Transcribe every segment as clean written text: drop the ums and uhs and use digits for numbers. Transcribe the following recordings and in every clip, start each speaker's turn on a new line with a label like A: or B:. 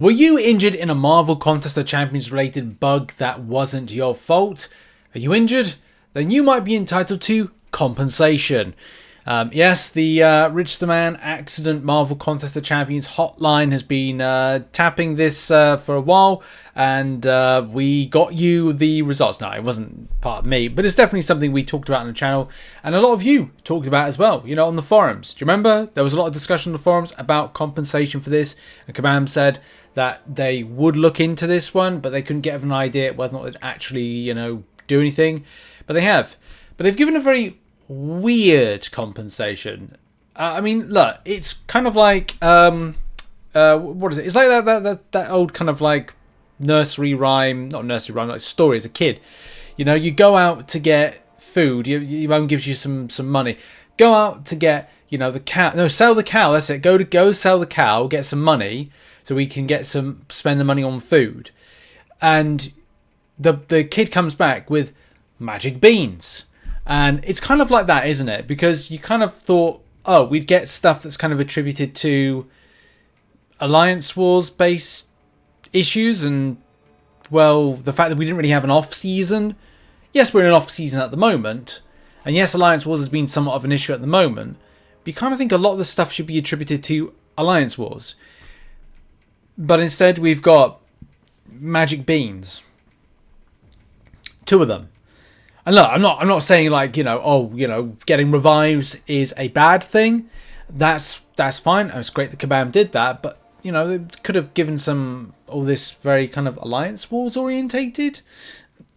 A: Were you injured in a Marvel Contest of Champions related bug that wasn't your fault? Are you injured? Then you might be entitled to compensation. Yes, the RichTheMan Accident Marvel Contest of Champions hotline has been tapping this for a while, and we got you the results. No, it wasn't part of me, but it's definitely something we talked about on the channel, and a lot of you talked about as well, you know, on the forums. Do you remember? There was a lot of discussion on the forums about compensation for this, and Kabam said that they would look into this one, but they couldn't get an idea whether or not they'd actually, you know, do anything. But they have. But they've given a very weird compensation. I mean, look, it's kind of like what is it? It's like that old kind of like nursery rhyme, not nursery rhyme, like story as a kid. You know, you go out to get food. Your mum gives you some money. Go out to get, you know, the cow. No, sell the cow. That's it. Go sell the cow. Get some money so we can spend the money on food. And the kid comes back with magic beans. And it's kind of like that, isn't it? Because you kind of thought, oh, we'd get stuff that's kind of attributed to Alliance Wars based issues, and well, the fact that we didn't really have an off season. Yes, we're in an off season at the moment, and yes, Alliance Wars has been somewhat of an issue at the moment, but you kind of think a lot of the stuff should be attributed to Alliance Wars. But instead we've got magic beans. 2 of them. And look, I'm not saying like, you know, oh, you know, getting revives is a bad thing. That's fine. It's great that Kabam did that, but you know, they could have given all this very kind of Alliance Wars orientated.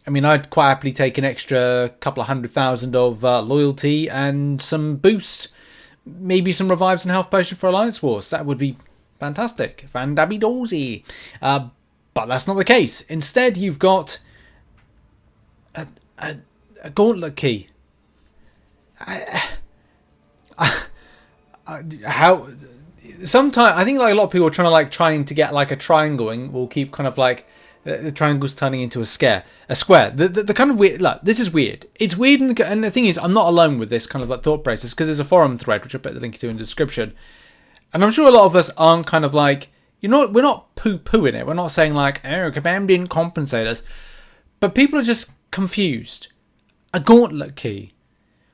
A: I mean, I'd quite happily take an extra couple of 100,000 of loyalty and some boost, maybe some revives and health potion for Alliance Wars. That would be fantastic, fan-dabby-dorsey. But that's not the case. Instead, you've got a gauntlet key. How? Sometimes I think like a lot of people are trying to get like a triangle, and will keep kind of like the triangle's turning into a square. The kind of weird. Look, this is weird. It's weird, and the thing is, I'm not alone with this kind of like thought process, because there's a forum thread which I'll put the link to in the description, and I'm sure a lot of us aren't kind of like, you know, we're not poo-pooing it. We're not saying like, oh, Kabam didn't compensate us, but people are just confused. A gauntlet key.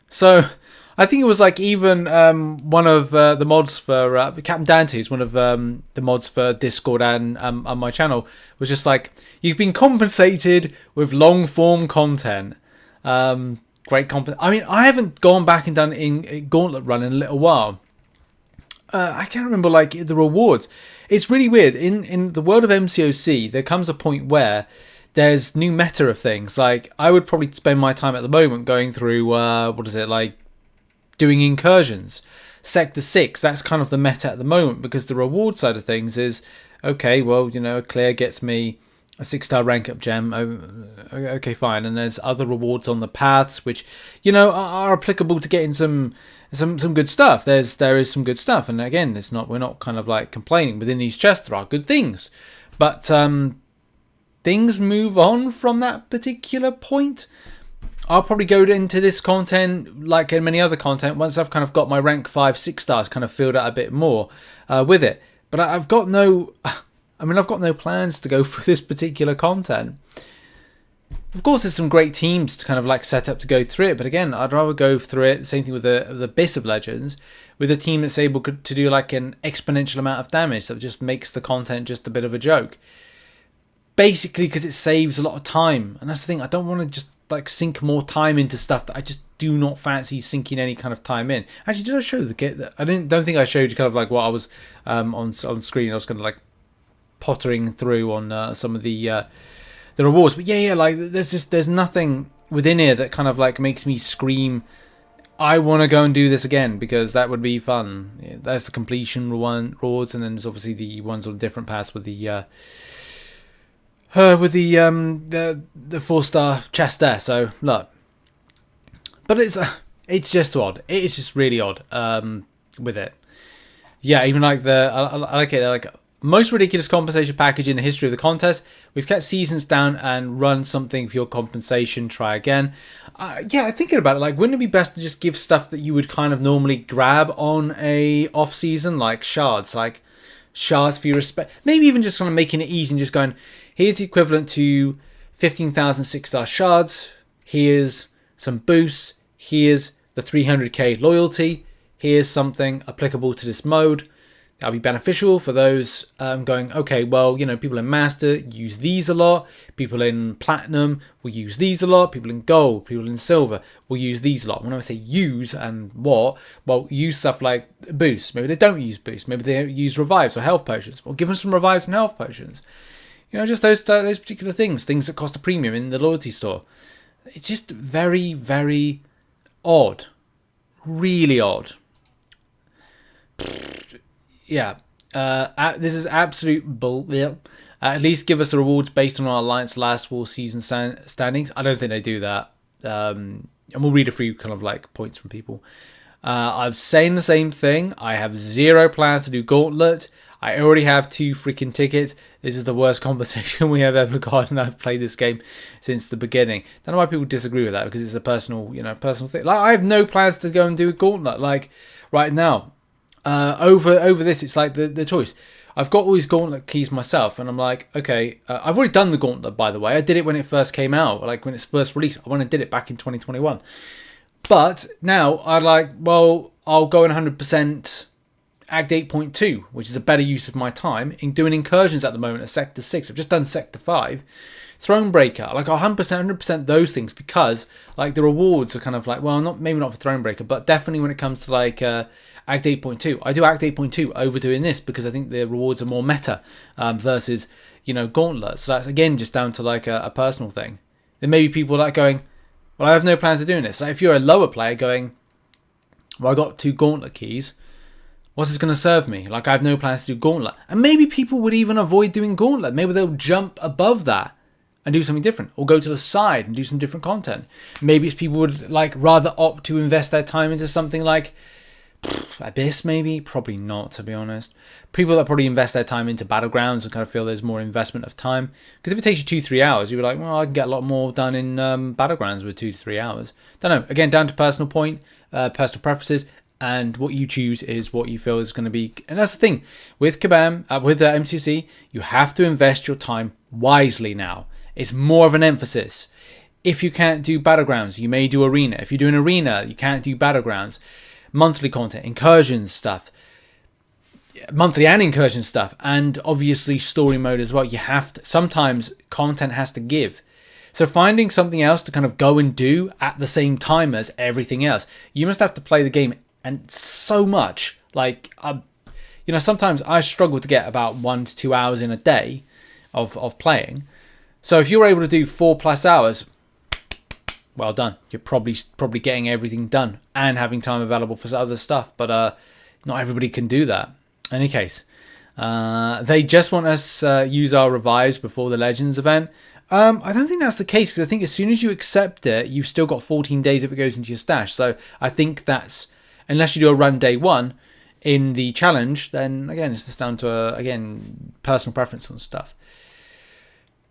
A: So I think it was like even one of the mods for Captain Dante is one of the mods for Discord and on my channel, was just like, you've been compensated with long form content. Great I mean, I haven't gone back and done a gauntlet run in a little while. I can't remember like the rewards. It's really weird. In the world of MCOC, there comes a point where there's new meta of things. Like, I would probably spend my time at the moment going through, like doing incursions. Sector 6, that's kind of the meta at the moment, because the reward side of things is, okay, well, you know, Claire gets me a 6-star rank up gem. Okay, fine. And there's other rewards on the paths, which, you know, are applicable to getting some good stuff. There is some good stuff. And again, we're not kind of like complaining. Within these chests, there are good things. But, things move on from that particular point. I'll probably go into this content, like in many other content, once I've kind of got my rank 5, 6 stars kind of filled out a bit more with it. But I've got no plans to go for this particular content. Of course, there's some great teams to kind of like set up to go through it, but again, I'd rather go through it. Same thing with the Abyss of Legends, with a team that's able to do like an exponential amount of damage that just makes the content just a bit of a joke. Basically, because it saves a lot of time, and that's the thing. I don't want to just like sink more time into stuff that I just do not fancy sinking any kind of time in. Actually, did I show the kit? I don't think I showed you kind of like what I was on screen. I was kind of like pottering through on some of the rewards, but yeah, like there's nothing within here that kind of like makes me scream, I want to go and do this again, because that would be fun. Yeah, that's the completion rewards, and then there's obviously the ones on different paths with the 4-star chest there. So look, but it's just odd. It's just really odd with it. Yeah, even like I like it. Like, most ridiculous compensation package in the history of the contest. We've kept seasons down and run something for your compensation. Try again. Yeah, thinking about it, like, wouldn't it be best to just give stuff that you would kind of normally grab on a off season, like shards? Like, shards for your respect. Maybe even just kind of making it easy and just going, here's the equivalent to 15,000 6-star shards. Here's some boosts. Here's the 300k loyalty. Here's something applicable to this mode. That'll be beneficial for those going, okay, well, you know, people in Master use these a lot. People in Platinum will use these a lot. People in Gold, people in Silver will use these a lot. When I say use and what, well, use stuff like boosts. Maybe they don't use boosts. Maybe they use revives or health potions. Well, give them some revives and health potions. You know, just those particular things that cost a premium in the loyalty store. It's just very, very odd. Really odd. Yeah, this is absolute bull. Yeah. At least give us the rewards based on our Alliance last war season standings. I don't think they do that. And we'll read a few kind of like points from people. I'm saying the same thing. I have 0 plans to do Gauntlet. I already have 2 freaking tickets. This is the worst compensation we have ever got, and I've played this game since the beginning. Don't know why people disagree with that, because it's a personal thing. Like, I have no plans to go and do a Gauntlet. Like right now. Over this, it's like the choice. I've got all these Gauntlet keys myself, and I'm like, okay, I've already done the Gauntlet, by the way. I did it when it first came out, like when it's first released. I went and did it back in 2021. But now I'm like, well, I'll go in 100% Act 8.2, which is a better use of my time in doing incursions at the moment at Sector 6. I've just done Sector 5. Thronebreaker, like 100% those things, because like the rewards are kind of like, well, maybe not for Thronebreaker, but definitely when it comes to like Act 8.2. I do Act 8.2 over doing this because I think the rewards are more meta versus, Gauntlet. So that's, again, just down to like a personal thing. There may be people that are going, well, I have no plans of doing this. Like if you're a lower player going, well, I got 2 Gauntlet keys. What's this going to serve me? Like I have no plans to do Gauntlet. And maybe people would even avoid doing Gauntlet. Maybe they'll jump above that and do something different, or go to the side and do some different content. Maybe it's people would like rather opt to invest their time into something like Abyss, maybe? Probably not, to be honest. People that probably invest their time into Battlegrounds and kind of feel there's more investment of time. Because if it takes you 2-3 hours, you'll be like, well, I can get a lot more done in Battlegrounds with 2 to 3 hours. Don't know. Again, down to personal point, personal preferences, and what you choose is what you feel is going to be. And that's the thing. With Kabam, with MCOC, you have to invest your time wisely now. It's more of an emphasis. If you can't do Battlegrounds, you may do Arena. If you do an Arena, you can't do Battlegrounds. Monthly content, incursions stuff, monthly and incursion stuff, and obviously story mode as well. You have to, sometimes content has to give. So finding something else to kind of go and do at the same time as everything else, you must have to play the game and so much. Like, sometimes I struggle to get about 1 to 2 hours in a day of playing. So if you're able to do 4+ hours, well done. You're probably getting everything done and having time available for other stuff. But not everybody can do that. In any case, they just want us use our revives before the Legends event. I don't think that's the case, because I think as soon as you accept it, you've still got 14 days if it goes into your stash. So I think that's, unless you do a run day 1 in the challenge, then again, it's just down to, personal preference and stuff.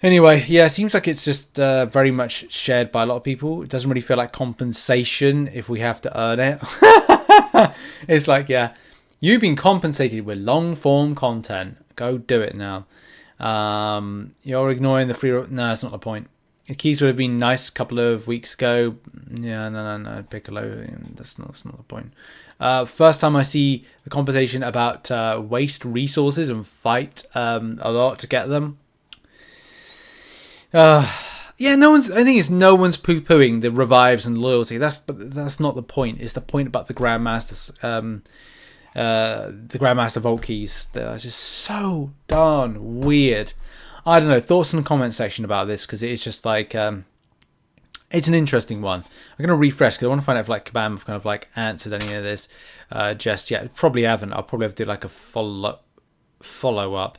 A: Anyway, yeah, it seems like it's just very much shared by a lot of people. It doesn't really feel like compensation if we have to earn it. It's like, yeah, you've been compensated with long-form content. Go do it now. You're ignoring the free... No, that's not the point. The keys would have been nice a couple of weeks ago. Yeah, no. Piccolo, that's not the point. First time I see the conversation about waste resources and fight a lot to get them. Yeah, I think no one's poo-pooing the revives and loyalty. That's not the point. It's the point about the Grandmasters, the Grandmaster Vault keys. They're just so darn weird. I don't know. Thoughts in the comment section about this, because it's just like it's an interesting one. I'm gonna refresh because I want to find out if like Kabam have kind of like answered any of this just yet. Probably haven't. I'll probably have to do like a follow up.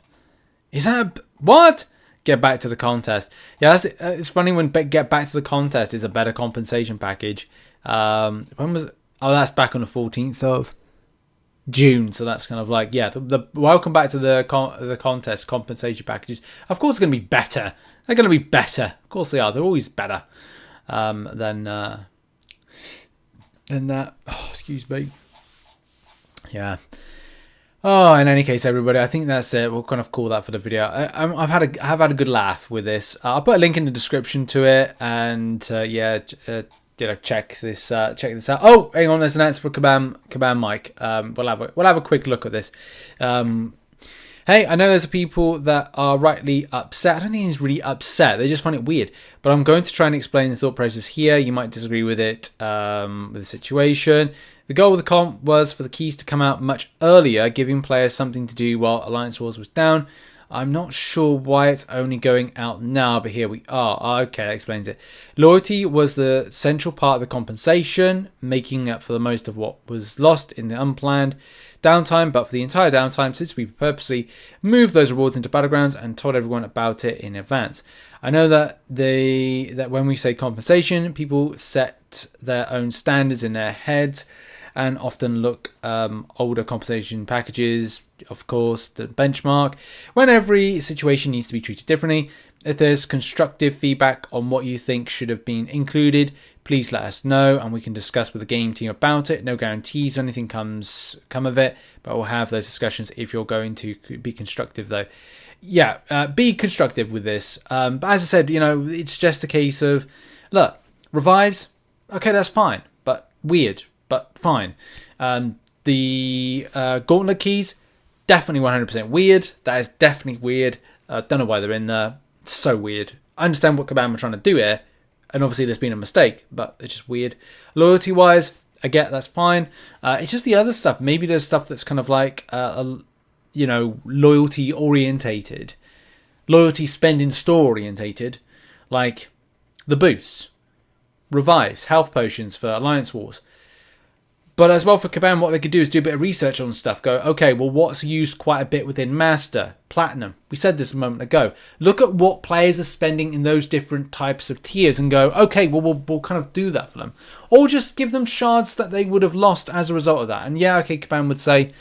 A: Is that what? Get back to the contest. Yeah, it's funny when get back to the contest is a better compensation package. When was it? Oh, that's back on the 14th of June. So that's kind of like, yeah, the welcome back to the contest compensation packages. Of course, it's going to be better. They're going to be better. Of course they are. They're always better than that. Oh, excuse me. Yeah. Oh, in any case, everybody, I think that's it. We'll kind of call that for the video. I've had a good laugh with this. I'll put a link in the description to it, and yeah, check this out. Oh, hang on, there's an answer for Kabam Mike. We'll have a quick look at this. Hey, I know there's people that are rightly upset. I don't think he's really upset. They just find it weird. But I'm going to try and explain the thought process here. You might disagree with it, with the situation. The goal of the comp was for the keys to come out much earlier, giving players something to do while Alliance Wars was down. I'm not sure why it's only going out now, but here we are. Okay, that explains it. Loyalty was the central part of the compensation, making up for the most of what was lost in the unplanned downtime, but for the entire downtime, since we purposely moved those rewards into Battlegrounds and told everyone about it in advance. I know that when we say compensation, people set their own standards in their heads and often look older compensation packages, of course, the benchmark, when every situation needs to be treated differently. If there's constructive feedback on what you think should have been included, please let us know and we can discuss with the game team about it. No guarantees or anything come of it, but we'll have those discussions if you're going to be constructive though. Yeah, be constructive with this. But as I said, it's just a case of, look, revives, okay, that's fine, but weird, but fine. The gauntlet keys, definitely 100% weird. That is definitely weird. Don't know why they're in there. It's so weird. I understand what Kabam are trying to do here, and obviously there's been a mistake, but it's just weird. Loyalty-wise, I get that's fine. It's just the other stuff. Maybe there's stuff that's kind of like, loyalty-orientated. Loyalty spend in store-orientated, like the boosts, revives, health potions for Alliance Wars. But as well for Kabam, what they could do is do a bit of research on stuff. Go, okay, well, what's used quite a bit within Master, Platinum? We said this a moment ago. Look at what players are spending in those different types of tiers and go, okay, well, we'll kind of do that for them. Or just give them shards that they would have lost as a result of that. And yeah, okay, Kabam would say,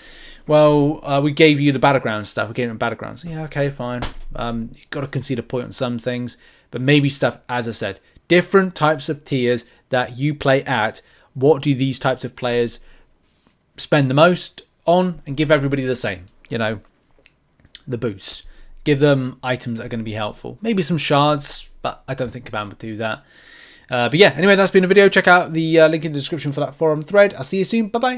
A: well, we gave you the Battleground stuff. We gave them Battlegrounds. Yeah, okay, fine. You've got to concede a point on some things. But maybe stuff, as I said, different types of tiers that you play at. What do these types of players spend the most on, and give everybody the same, the boost. Give them items that are going to be helpful. Maybe some shards, but I don't think Kabam would do that. But yeah, anyway, that's been a video. Check out the link in the description for that forum thread. I'll see you soon. Bye-bye.